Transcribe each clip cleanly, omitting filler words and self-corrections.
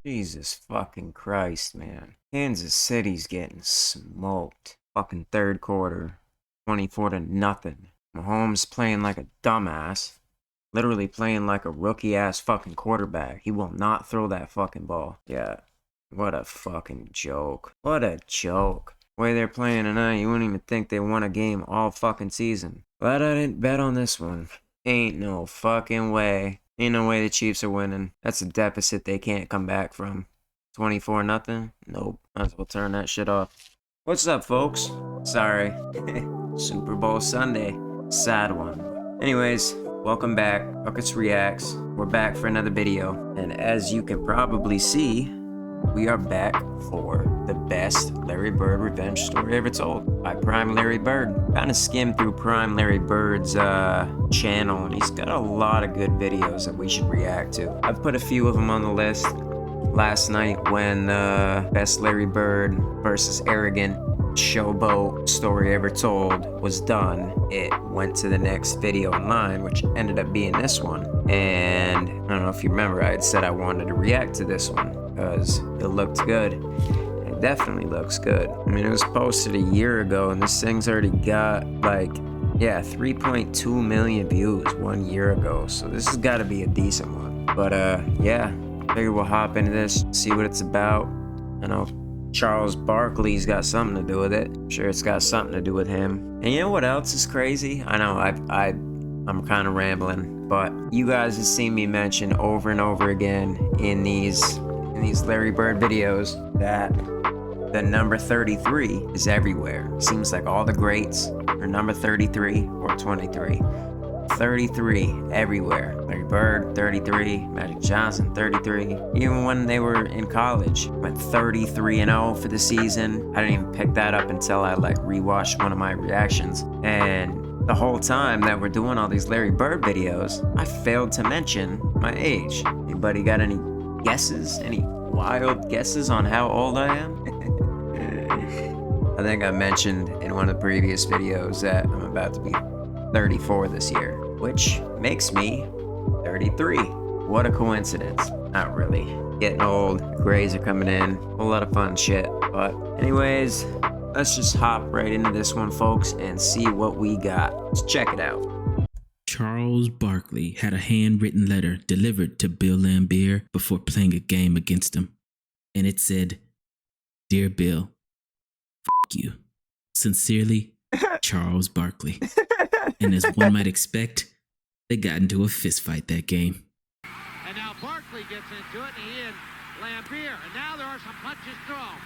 Jesus fucking Christ, man. Kansas City's getting smoked. Fucking third quarter. 24-0. Mahomes playing like a dumbass. Literally playing like a rookie-ass fucking quarterback. He will not throw that fucking ball. Yeah. What a fucking joke. What a joke. The way they're playing tonight, you wouldn't even think they won a game all fucking season. Glad I didn't bet on this one. Ain't no fucking way. Ain't no way the Chiefs are winning. That's a deficit they can't come back from. 24-0? Nope. Might as well turn that shit off. What's up, folks? Sorry. Super Bowl Sunday. Sad one. Anyways, welcome back. Buckets Reacts. We're back for another video. And as you can probably see, we are back for the best Larry Bird revenge story ever told by Prime Larry Bird. Kind of skimmed through Prime Larry Bird's channel, and he's got a lot of good videos that we should react to. I've put a few of them on the list. Last night when best Larry Bird versus arrogant showboat story ever told was done, it went to the next video in line, which ended up being this one. And I don't know if you remember, I had said I wanted to react to this one because it looked good. It definitely looks good. I mean, it was posted a year ago, and this thing's already got like, yeah, 3.2 million views 1 year ago. So this has got to be a decent one. But yeah, figure we'll hop into this, see what it's about. I know Charles Barkley's got something to do with it. I'm sure it's got something to do with him. And you know what else is crazy? I know I'm kind of rambling, but you guys have seen me mention over and over again in these Larry Bird videos that the number 33 is everywhere. Seems like all the greats are number 33 or 23. 33 everywhere. Larry Bird, 33. Magic Johnson, 33. Even when they were in college, went 33-0 for the season. I didn't even pick that up until I rewatched one of my reactions. And the whole time that we're doing all these Larry Bird videos, I failed to mention my age. Anybody got any guesses? Any wild guesses on how old I am? I think I mentioned in one of the previous videos that I'm about to be 34 this year, which makes me 33. What a coincidence. Not really. Getting old, grays are coming in, a whole lot of fun shit. But anyways, let's just hop right into this one, folks, and see what we got. Let's check it out. Charles Barkley had a handwritten letter delivered to Bill Laimbeer before playing a game against him. And it said, "Dear Bill, f*** you. Sincerely, Charles Barkley." And as one might expect, they got into a fist fight that game. And now Barkley gets into it, and he and Laimbeer, and now there are some punches thrown.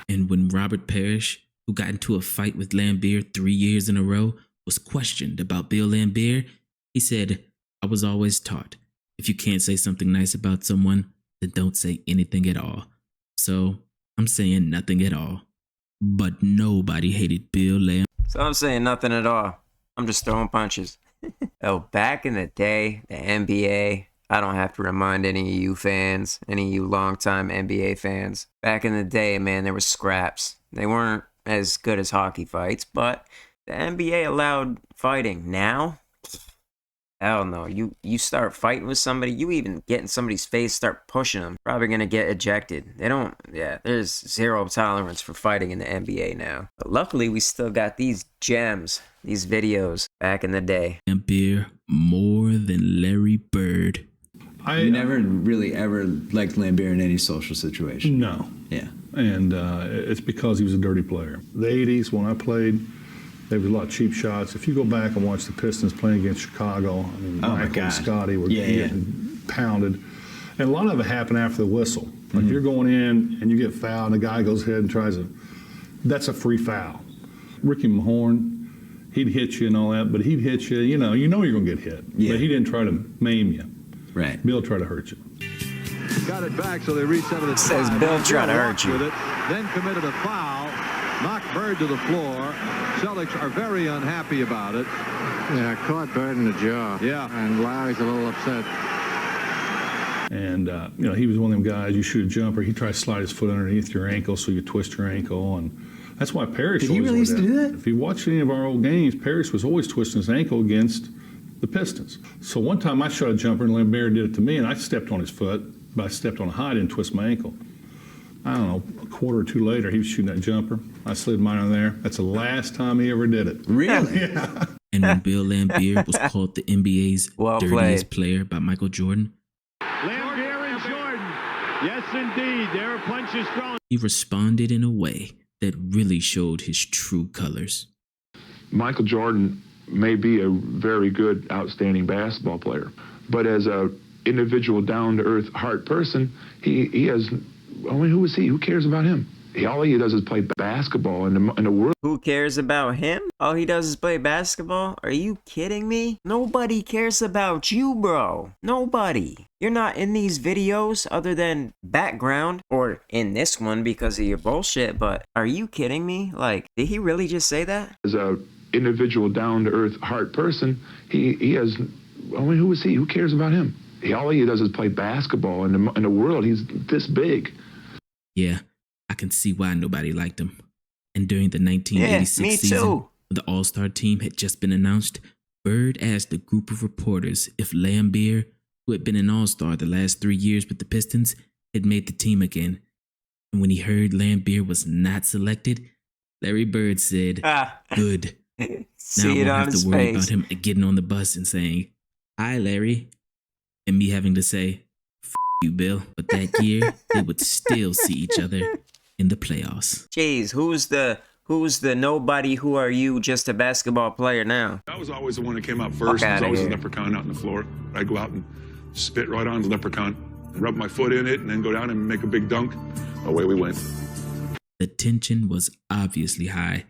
And when Robert Parrish, who got into a fight with Laimbeer 3 years in a row, was questioned about Bill Laimbeer, he said, "I was always taught, if you can't say something nice about someone, then don't say anything at all. So I'm saying nothing at all." But nobody hated Bill Laimbeer. So I'm saying nothing at all. I'm just throwing punches. Oh, back in the day, the NBA, I don't have to remind any of you fans, any of you longtime NBA fans. Back in the day, man, there was scraps. They weren't as good as hockey fights, but the NBA allowed fighting. Now, hell no. You start fighting with somebody, you even get in somebody's face, start pushing them, probably gonna get ejected. There's zero tolerance for fighting in the NBA now. But luckily, we still got these gems, these videos back in the day. Laimbeer more than Larry Bird. I never really ever liked Laimbeer in any social situation. No. Yeah. And it's because he was a dirty player. The 80s, when I played, there was a lot of cheap shots. If you go back and watch the Pistons playing against Chicago, I mean, Michael and Scotty were getting pounded. And a lot of it happened after the whistle. Like you're going in and you get fouled, and the guy goes ahead and tries to, that's a free foul. Ricky Mahorn, he'd hit you and all that, but he'd hit you, you know you're going to get hit. Yeah. But he didn't try to maim you. Right. Bill tried to hurt you. Got it back, so they reset it. Says Bill tried to hurt you. With it, then committed a foul, knocked Bird to the floor. Celtics are very unhappy about it. Yeah, caught Bird in the jaw. Yeah. And Larry's a little upset. And, he was one of them guys, you shoot a jumper, he tried to slide his foot underneath your ankle so you twist your ankle. And that's why Parrish Did he really used to do that? If you watch any of our old games, Parrish was always twisting his ankle against the Pistons. So one time I shot a jumper and Laimbeer did it to me, and I stepped on his foot. but I stepped on a high, didn't twist my ankle. I don't know, a quarter or two later, he was shooting that jumper. I slid mine on there. That's the last time he ever did it. Really? Yeah. And when Bill Laimbeer was called the NBA's dirtiest player by Michael Jordan, Laimbeer and Jordan. Yes, indeed. There are punches thrown. he responded in a way that really showed his true colors. Michael Jordan may be a very good, outstanding basketball player, but as a individual, down-to-earth, heart person, he has. I mean, who is he? Who cares about him? All he does is play basketball in the world. Who cares about him? All he does is play basketball? Are you kidding me? Nobody cares about you, bro. Nobody. You're not in these videos other than background, or in this one because of your bullshit, but are you kidding me? Like, did he really just say that? As a individual, down-to-earth, heart person, he has. I mean, who is he? Who cares about him? All he does is play basketball in the world. He's this big. Yeah, I can see why nobody liked him. And during the 1986 season, when the All-Star team had just been announced, Bird asked a group of reporters if Laimbeer, who had been an All-Star the last 3 years with the Pistons, had made the team again. And when he heard Laimbeer was not selected, Larry Bird said, good. Now I won't have to worry about him getting on the bus and saying, hi, Larry. And me having to say, F you, Bill. But that year, they would still see each other in the playoffs. Jeez, who's the nobody, who are you, just a basketball player now? I was always the one that came out first. There was always a leprechaun out on the floor. I'd go out and spit right on the leprechaun, and rub my foot in it, and then go down and make a big dunk. Away we went. The tension was obviously high.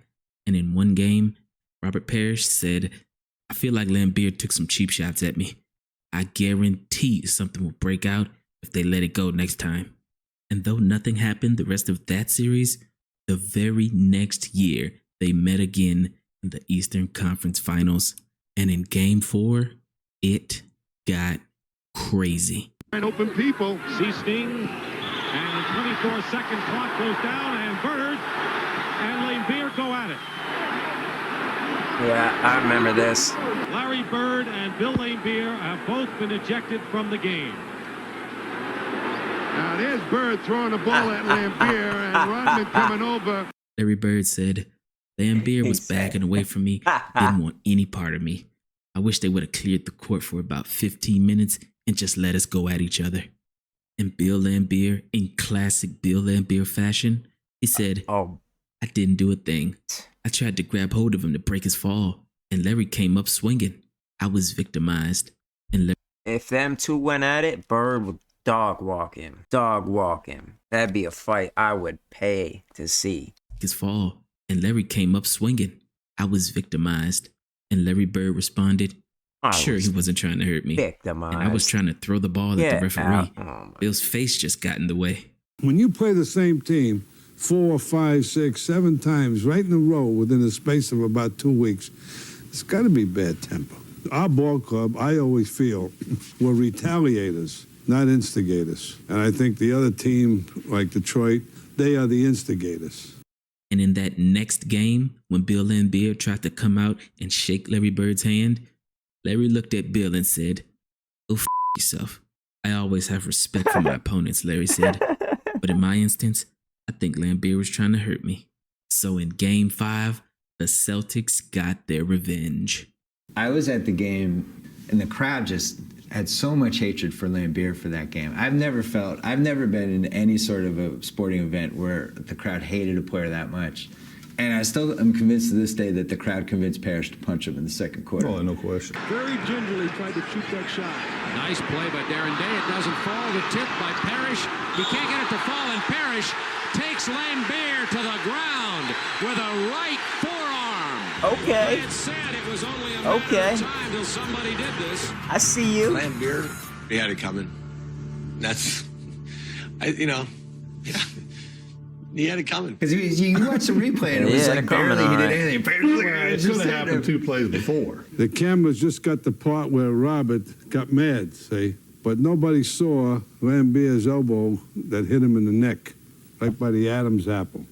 And in one game, Robert Parrish said, I feel like Laimbeer took some cheap shots at me. I guarantee something will break out if they let it go next time. And though nothing happened the rest of that series, the very next year they met again in the Eastern Conference Finals. And in Game 4, it got crazy. Open people. See Sting. And the 24-second clock goes down, and Bird and Laimbeer go at it. Yeah, I remember this. Larry Bird and Bill Laimbeer have both been ejected from the game. Now there's Bird throwing the ball at Laimbeer, and Rodman coming over. Larry Bird said, Laimbeer was backing away from me, didn't want any part of me. I wish they would have cleared the court for about 15 minutes and just let us go at each other. And Bill Laimbeer, in classic Bill Laimbeer fashion, he said, I didn't do a thing. I tried to grab hold of him to break his fall, and Larry came up swinging. I was victimized. And if them two went at it, Bird would dog walk him. Dog walk him. That'd be a fight I would pay to see. His fall, and Larry came up swinging. I was victimized. And Larry Bird responded, sure, he wasn't trying to hurt me. Victimized. And I was trying to throw the ball at the referee. Bill's face just got in the way. When you play the same team 4, 5, 6, 7 times right in a row within the space of about 2 weeks, it's got to be bad temper. Our ball club, I always feel, were retaliators, not instigators. And I think the other team, like Detroit, they are the instigators. And in that next game, when Bill Laimbeer tried to come out and shake Larry Bird's hand, Larry looked at Bill and said, "Go f yourself. I always have respect for my opponents," Larry said. But in my instance, I think Laimbeer was trying to hurt me. So in Game 5, the Celtics got their revenge. I was at the game, and the crowd just had so much hatred for Laimbeer for that game. I've never been in any sort of a sporting event where the crowd hated a player that much. And I still am convinced to this day that the crowd convinced Parrish to punch him in the second quarter. Oh, no question. Very gingerly tried to shoot that shot. Nice play by Darren Day. It doesn't fall. The tip by Parrish. He can't get it to fall, and Parrish takes Laimbeer to the ground with a right forearm. Okay. It's sad it was only a matter of time till somebody did this. I see you. Laimbeer, he had it coming. That's, yeah. He had it coming. Because you watch the replay, and it was like barely he did anything. It should have happened 2 plays before. The cameras just got the part where Robert got mad, see? But nobody saw Laimbeer's elbow that hit him in the neck, right by the Adam's apple.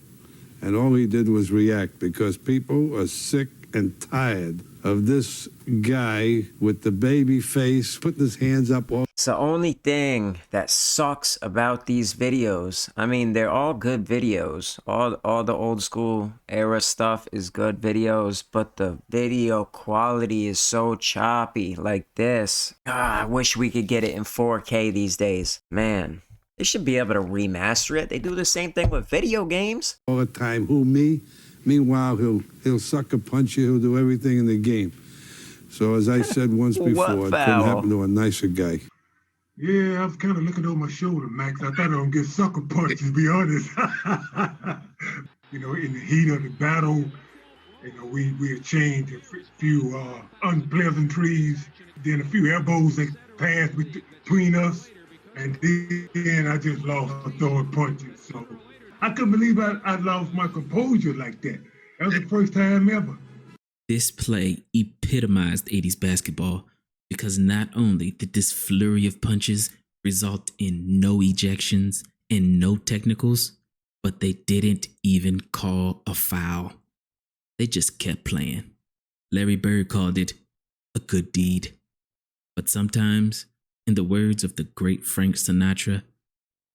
And all he did was react, because people are sick and tired of this guy with the baby face putting his hands up. It's the only thing that sucks about these videos. I mean, they're all good videos. All the old school era stuff is good videos, but the video quality is so choppy like this. I wish we could get it in 4K these days. Man, they should be able to remaster it. They do the same thing with video games. All the time, who, me? Meanwhile, he'll sucker punch you, he'll do everything in the game. So as I said once before, it couldn't happen to a nicer guy. Yeah, I was kind of looking over my shoulder, Max. I thought I was going to get sucker punched, to be honest. You know, in the heat of the battle, you know, we exchanged a few unpleasantries, then a few elbows that passed between us, and then I just lost throwing punches. So I couldn't believe I lost my composure like that. That was the first time ever. This play epitomized 80s basketball because not only did this flurry of punches result in no ejections and no technicals, but they didn't even call a foul. They just kept playing. Larry Bird called it a good deed. But sometimes, in the words of the great Frank Sinatra,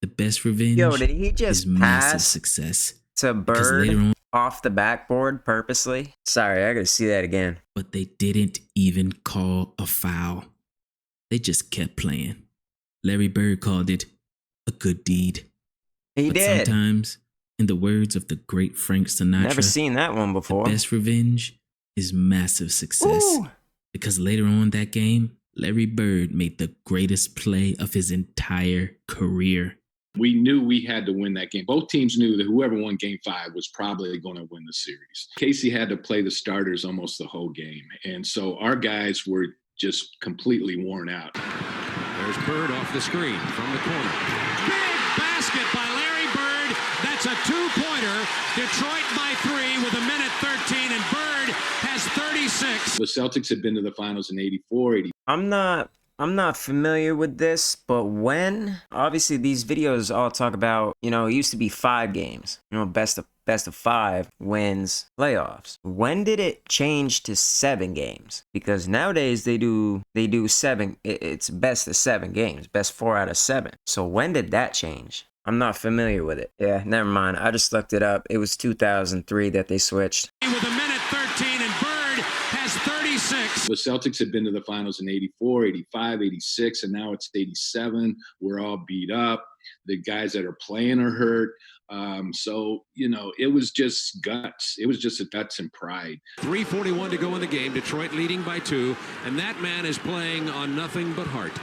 the best revenge did he just is massive pass success. to Bird off the backboard purposely? Sorry, I gotta see that again. But they didn't even call a foul. They just kept playing. Larry Bird called it a good deed. He did. Sometimes, in the words of the great Frank Sinatra, never seen that one before. The best revenge is massive success. Ooh. Because later on that game, Larry Bird made the greatest play of his entire career. We knew we had to win that game. Both teams knew that whoever won Game 5 was probably going to win the series. Casey had to play the starters almost the whole game. And so our guys were just completely worn out. There's Bird off the screen from the corner. Big basket by Larry Bird. That's a two-pointer. Detroit by 3 with 1:13, and Bird has 36. The Celtics had been to the finals in 84, 80. I'm not familiar with this, but when, obviously these videos all talk about, you know, it used to be 5 games, you know, best of 5 wins playoffs. When did it change to 7 games? Because nowadays they do 7, it's best of 7 games, best 4 out of 7. So when did that change? I'm not familiar with it. Yeah, never mind. I just looked it up. It was 2003 that they switched. With 1:13, and Bird has 36. The Celtics had been to the finals in 84, 85, 86, and now it's 87. We're all beat up. The guys that are playing are hurt. So, you know, it was just guts. It was just a guts and pride. 3:41 to go in the game. Detroit leading by 2, and that man is playing on nothing but heart.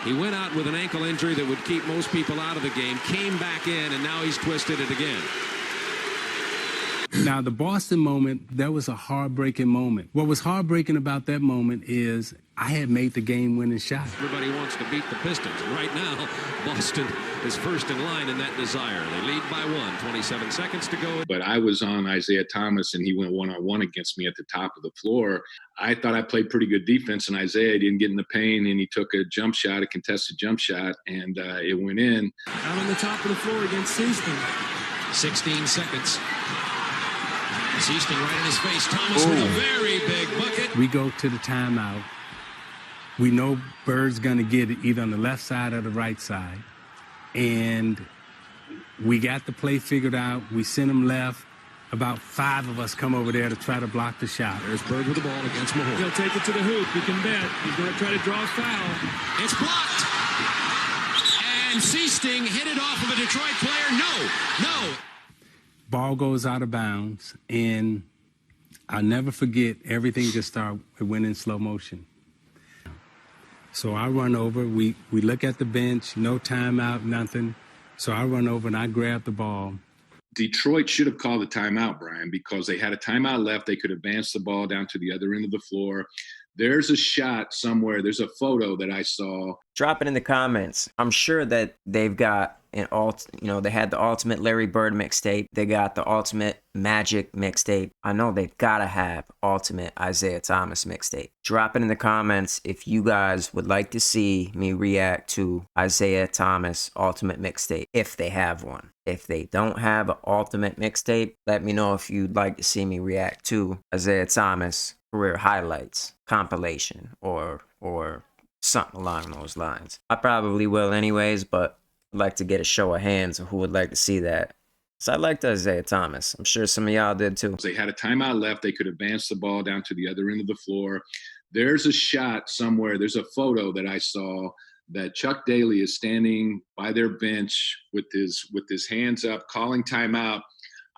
He went out with an ankle injury that would keep most people out of the game, came back in, and now he's twisted it again. Now, the Boston moment, that was a heartbreaking moment. What was heartbreaking about that moment is I had made the game-winning shot. Everybody wants to beat the Pistons. Right now, Boston is first in line in that desire. They lead by 1, 27 seconds to go. But I was on Isaiah Thomas, and he went one-on-one against me at the top of the floor. I thought I played pretty good defense, and Isaiah didn't get in the paint, and he took a jump shot, a contested jump shot, and it went in. Out on the top of the floor against Seaston. 16 seconds. Seaston right in his face. Thomas with a very big bucket. We go to the timeout. We know Bird's going to get it either on the left side or the right side. And we got the play figured out. We sent him left. About 5 of us come over there to try to block the shot. There's Bird with the ball against Mahone. He'll take it to the hoop. You can bet. He's going to try to draw a foul. It's blocked. And Seaston hit it off of a Detroit player. No. Ball goes out of bounds, and I'll never forget, everything just went in slow motion. So I run over, we look at the bench, no timeout, nothing. So I run over and I grab the ball. Detroit should have called a timeout, Brian, because they had a timeout left. They could advance the ball down to the other end of the floor. There's a shot somewhere. There's a photo that I saw. Drop it in the comments. I'm sure that they've got they had the Ultimate Larry Bird mixtape. They got the Ultimate Magic mixtape. I know they've got to have Ultimate Isaiah Thomas mixtape. Drop it in the comments if you guys would like to see me react to Isaiah Thomas Ultimate mixtape, if they have one. If they don't have an Ultimate mixtape, let me know if you'd like to see me react to Isaiah Thomas career highlights compilation or something along those lines. I probably will anyways, but I'd like to get a show of hands of who would like to see that. So I liked Isaiah Thomas. I'm sure some of y'all did too. They had a timeout left. They could advance the ball down to the other end of the floor. There's a shot somewhere. There's a photo that I saw that Chuck Daly is standing by their bench with his hands up, calling timeout.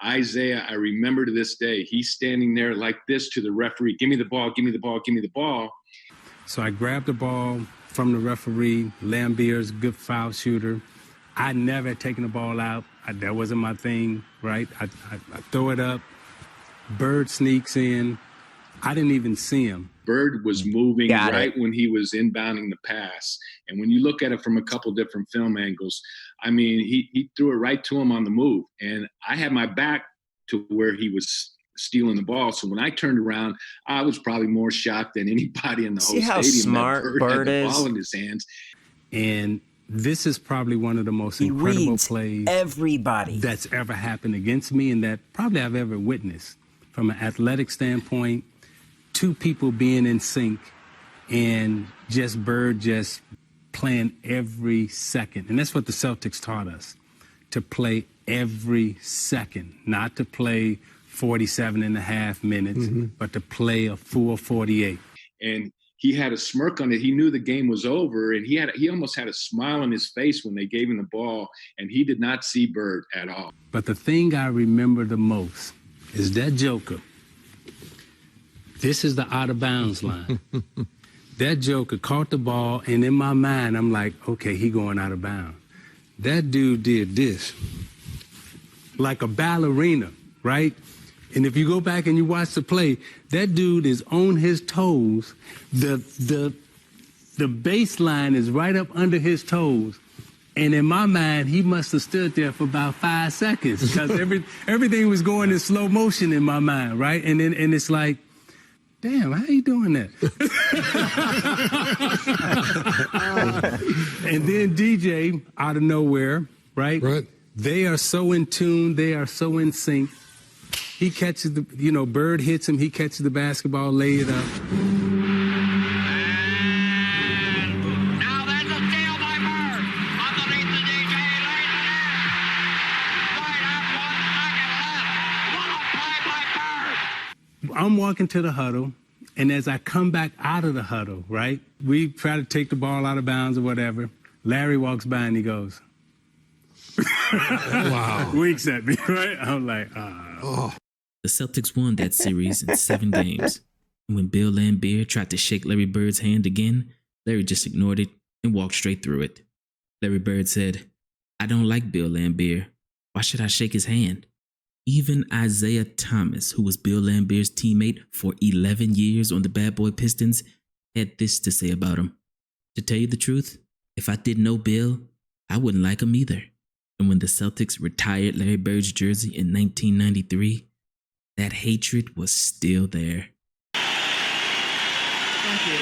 Isaiah, I remember to this day, he's standing there like this to the referee. Give me the ball, give me the ball, give me the ball. So I grabbed the ball from the referee. Laimbeer's good foul shooter. I never had taken the ball out. That wasn't my thing, right? I throw it up. Bird sneaks in. I didn't even see him. Bird was moving right when he was inbounding the pass. And when you look at it from a couple different film angles, I mean, he threw it right to him on the move. And I had my back to where he was stealing the ball. So when I turned around, I was probably more shocked than anybody in the whole stadium. See how smart Bird had the is? ball in his hands. And this is probably one of the most incredible plays that's ever happened against me and that probably I've ever witnessed. From an athletic standpoint, two people being in sync and just Bird just playing every second. And that's what the Celtics taught us, to play every second, not to play 47 and a half minutes, but to play a full 48. And he had a smirk on it. He knew the game was over, and he almost had a smile on his face when they gave him the ball, and he did not see Bird at all. But the thing I remember the most is that Joker. This is the out of bounds line. That Joker caught the ball, and in my mind, I'm like, okay, he going out of bounds. That dude did this, like a ballerina, right? And if you go back and you watch the play, that dude is on his toes. The baseline is right up under his toes. And in my mind, he must have stood there for about 5 seconds because everything was going in slow motion in my mind, right? And it's like, damn, how you doing that? And then DJ, out of nowhere, right? They are so in tune. They are so in sync. He catches Bird hits him. He catches the basketball, lay it up. Now there's a steal by Bird. Underneath the DJ, laid it in. Right at 1 second left. What a play by Bird. I'm walking to the huddle, and as I come back out of the huddle, right, we try to take the ball out of bounds or whatever. Larry walks by and he goes, wow. Winks at me, right? I'm like, oh. The Celtics won that series in 7 games. And when Bill Laimbeer tried to shake Larry Bird's hand again, Larry just ignored it and walked straight through it. Larry Bird said, I don't like Bill Laimbeer. Why should I shake his hand? Even Isaiah Thomas, who was Bill Laimbeer's teammate for 11 years on the Bad Boy Pistons, had this to say about him. To tell you the truth, if I didn't know Bill, I wouldn't like him either. And when the Celtics retired Larry Bird's jersey in 1993, that hatred was still there. Thank you.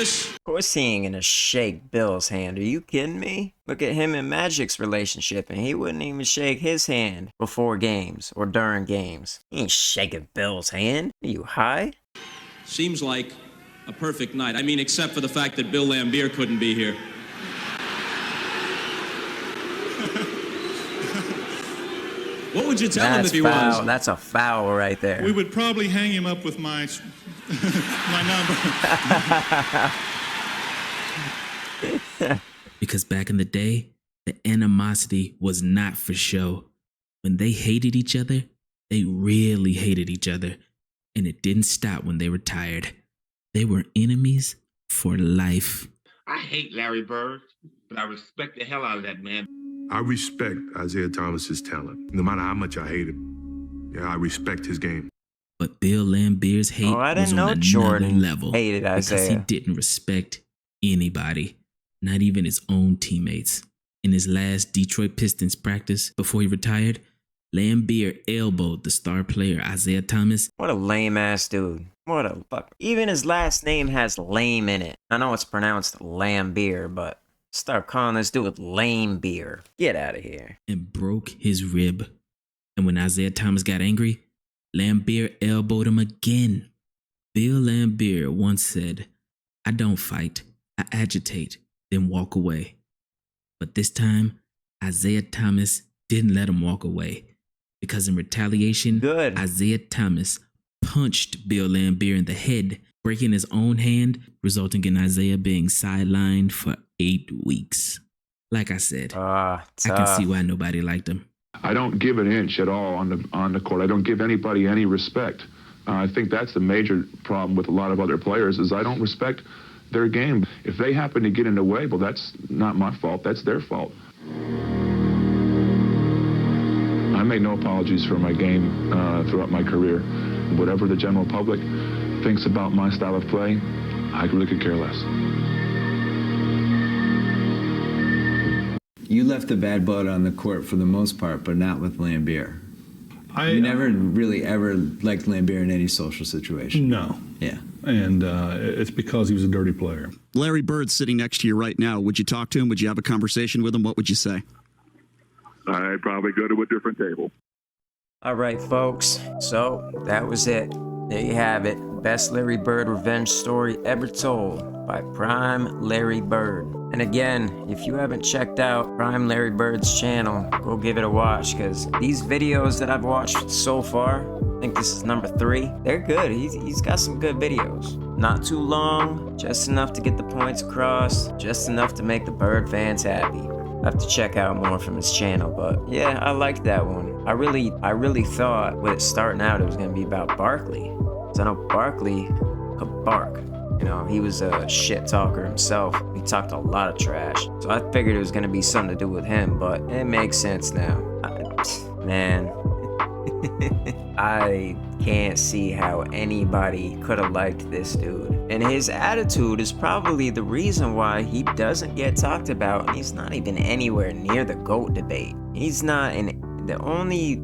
Of course he ain't gonna shake Bill's hand. Are you kidding me? Look at him and Magic's relationship, and he wouldn't even shake his hand before games or during games. He ain't shaking Bill's hand. Are you high? Seems like a perfect night. I mean, except for the fact that Bill Laimbeer couldn't be here. What would you tell him if he was? That's a foul right there. We would probably hang him up with my number. Because back in the day, the animosity was not for show. When they hated each other, they really hated each other. And it didn't stop when they retired. They were enemies for life. I hate Larry Bird, but I respect the hell out of that man. I respect Isaiah Thomas's talent. No matter how much I hate him, I respect his game. But Bill Laimbeer's hate was on another level hated because Isaiah. he didn't respect anybody, not even his own teammates. In his last Detroit Pistons practice before he retired, Laimbeer elbowed the star player Isaiah Thomas. What a lame ass dude. What a fuck. Even his last name has lame in it. I know it's pronounced Laimbeer, but start calling this dude Laimbeer. Get out of here. And broke his rib. And when Isaiah Thomas got angry, Laimbeer elbowed him again. Bill Laimbeer once said, "I don't fight, I agitate, then walk away." But this time, Isaiah Thomas didn't let him walk away. Because in retaliation, Isaiah Thomas punched Bill Laimbeer in the head, breaking his own hand, resulting in Isaiah being sidelined for 8 weeks. Like I said, I can see why nobody liked him. I don't give an inch at all on the court. I don't give anybody any respect. I think that's the major problem with a lot of other players is I don't respect their game. If they happen to get in the way, well, that's not my fault. That's their fault. I make no apologies for my game throughout my career. Whatever the general public thinks about my style of play, I really could care less. You left the bad blood on the court for the most part, but not with Laimbeer. You never really ever liked Laimbeer in any social situation. No. Yeah. And it's because he was a dirty player. Larry Bird's sitting next to you right now. Would you talk to him? Would you have a conversation with him? What would you say? I'd probably go to a different table. All right, folks. So that was it. There you have it. Best Larry Bird revenge story ever told by Prime Larry Bird. And again, if you haven't checked out Prime Larry Bird's channel, go give it a watch, because these videos that I've watched so far, I think this is number 3, they're good. He's got some good videos. Not too long, just enough to get the points across, just enough to make the Bird fans happy. I have to check out more from his channel, but yeah, I liked that one. I really thought with it starting out it was gonna be about Barkley. So I know Barkley could bark. You know, he was a shit talker himself. He talked a lot of trash. So I figured it was gonna be something to do with him, but it makes sense now. Man, I can't see how anybody could have liked this dude. And his attitude is probably the reason why he doesn't get talked about, and he's not even anywhere near the GOAT debate. He's not in the only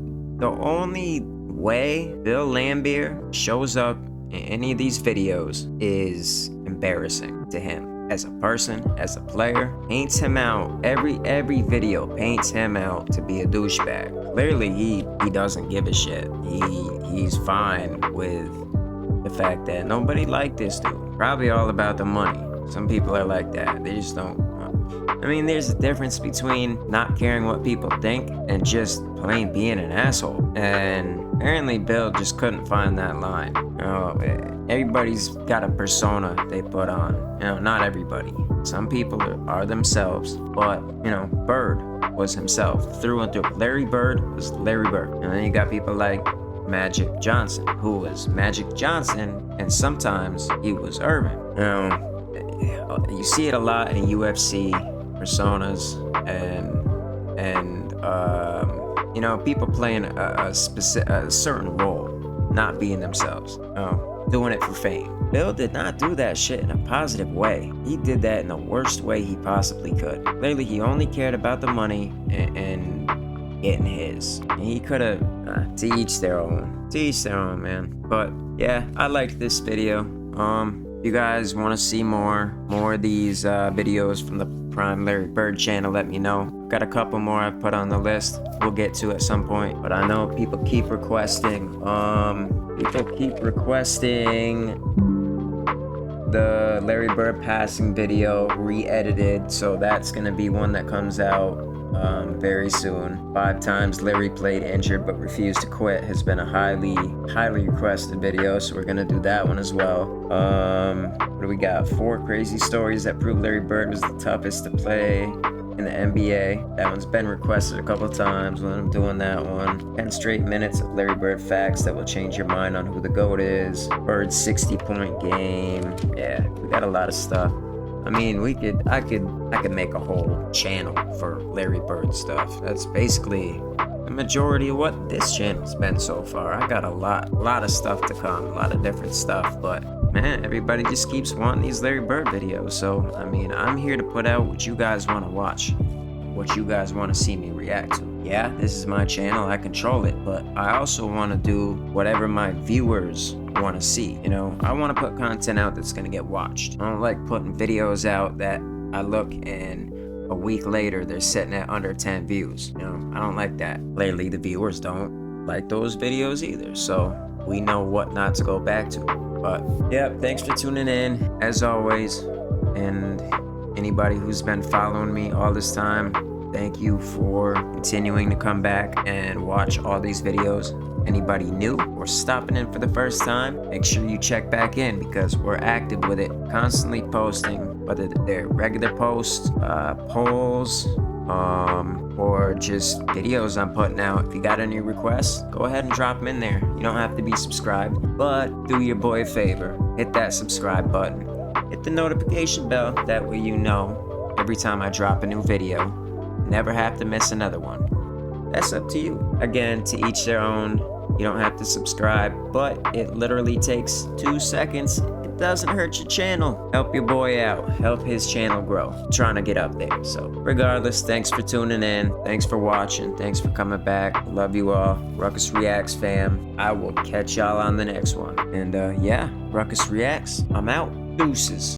way Bill Laimbeer shows up in any of these videos is embarrassing to him. As a person, as a player, paints him out. Every video paints him out to be a douchebag. Clearly, he doesn't give a shit. He's fine with the fact that nobody liked this dude. Probably all about the money. Some people are like that. They just don't. I mean, there's a difference between not caring what people think and just plain being an asshole. And apparently Bill just couldn't find that line. You know, everybody's got a persona they put on. You know, not everybody. Some people are themselves, but, you know, Bird was himself through and through. Larry Bird was Larry Bird. And then you got people like Magic Johnson, who was Magic Johnson, and sometimes he was Irvin. You know, you see it a lot in UFC personas and you know, people playing a certain role, not being themselves, doing it for fame. Bill did not do that shit in a positive way. He did that in the worst way he possibly could. Clearly, he only cared about the money and getting his. And he could have, to each their own. To each their own, man. But yeah, I liked this video. If you guys want to see more of these videos from the Prime Larry Bird channel, let me know. Got a couple more I've put on the list. We'll get to at some point. But I know people keep requesting. The Larry Bird passing video re-edited, so that's gonna be one that comes out very soon. 5 times Larry played injured but refused to quit has been a highly requested video, so we're gonna do that one as well. What do we got? 4 crazy stories that prove Larry Bird was the toughest to play in the NBA. That one's been requested a couple times when I'm doing that one. 10 straight minutes of Larry Bird facts that will change your mind on who the GOAT is. Bird's 60-point game. Yeah, we got a lot of stuff. I mean, I could make a whole channel for Larry Bird stuff. That's basically the majority of what this channel's been so far. I got a lot of stuff to come, a lot of different stuff, but man, everybody just keeps wanting these Larry Bird videos. So, I mean, I'm here to put out what you guys want to watch, what you guys want to see me react to. Yeah, this is my channel, I control it, but I also want to do whatever my viewers want to see. You know, I want to put content out that's going to get watched. I don't like putting videos out that I look and a week later they're sitting at under 10 views. You know, I don't like that. Lately, the viewers don't like those videos either, so we know what not to go back to. But yeah, thanks for tuning in as always, and anybody who's been following me all this time, thank you for continuing to come back and watch all these videos. Anybody new or stopping in for the first time, make sure you check back in because we're active with it, constantly posting, whether they're regular posts, polls, or just videos I'm putting out. If you got any requests, go ahead and drop them in there. You don't have to be subscribed, but do your boy a favor, hit that subscribe button, hit the notification bell, that way you know every time I drop a new video. Never have to miss another one. That's up to you. Again, to each their own. You don't have to subscribe, but it literally takes 2 seconds. It doesn't hurt your channel. Help your boy out. Help his channel grow. I'm trying to get up there. So regardless, thanks for tuning in. Thanks for watching. Thanks for coming back. Love you all. Ruckus Reacts fam. I will catch y'all on the next one. And yeah, Ruckus Reacts. I'm out. Deuces.